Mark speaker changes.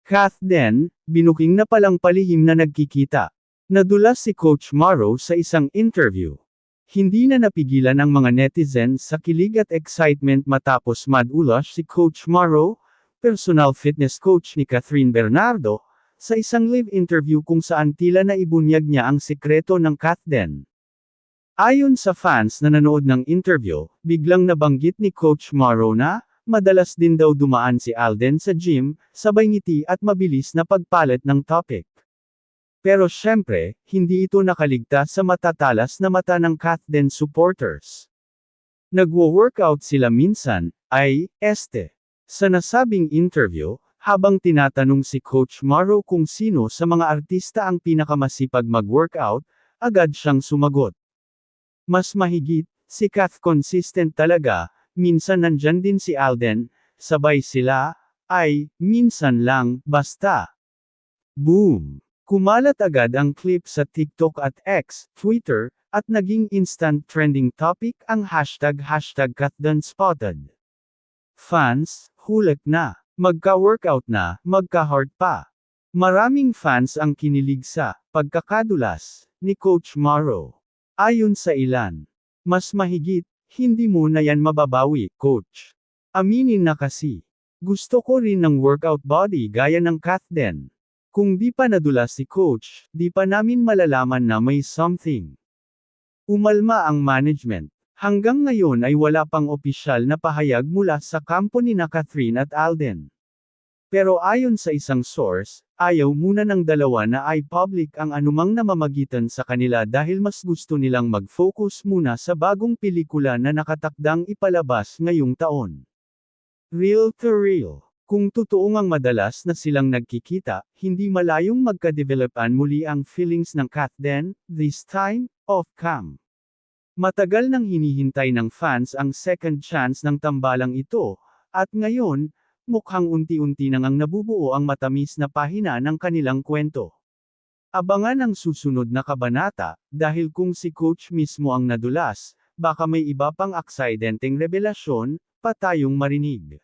Speaker 1: Kath Den, binuking na palang palihim na nagkikita. Nadulas si Coach Morrow sa isang interview. Hindi na napigilan ang mga netizens sa kilig at excitement matapos madulas si Coach Morrow, personal fitness coach ni Catherine Bernardo, sa isang live interview kung saan tila na ibunyag niya ang sikreto ng Kath Den. Ayon sa fans na nanood ng interview, biglang nabanggit ni Coach Morrow na, madalas din daw dumaan si Alden sa gym, sabay ngiti at mabilis na pagpalit ng topic. Pero syempre, hindi ito nakaligtas sa matatalas na mata ng Kath Den supporters. Nagwo-workout sila minsan, sa nasabing interview, habang tinatanong si Coach Morrow kung sino sa mga artista ang pinakamasipag mag-workout, agad siyang sumagot. Mas mahigit, si Kath consistent talaga, minsan nandyan din si Alden, sabay sila, minsan lang, basta. Boom! Kumalat agad ang clip sa TikTok at X, Twitter, at naging instant trending topic ang hashtag #KathDenSpotted. Fans, hulek na. Magka-workout na, magka-heart pa. Maraming fans ang kinilig sa pagkakadulas ni Coach Morrow. Ayon sa ilan, mas mahigit, hindi mo na yan mababawi, coach. Aminin na kasi. Gusto ko rin ng workout body gaya ng Kath Den. Kung di pa nadulas si coach, di pa namin malalaman na may something. Umalma ang management. Hanggang ngayon ay wala pang opisyal na pahayag mula sa kampo ni na Catherine at Alden. Pero ayon sa isang source, ayaw muna ng dalawa na i-public ang anumang namamagitan sa kanila dahil mas gusto nilang mag-focus muna sa bagong pelikula na nakatakdang ipalabas ngayong taon. Real to real. Kung totoo ngang madalas na silang nagkikita, hindi malayong magka-developan muli ang feelings ng Kath Den, this time, off-cam. Matagal nang hinihintay ng fans ang second chance ng tambalang ito, at ngayon, mukhang unti-unti nang nabubuo ang matamis na pahina ng kanilang kwento. Abangan ang susunod na kabanata, dahil kung si Coach mismo ang nadulas, baka may iba pang aksidenteng revelasyon, pa tayong marinig.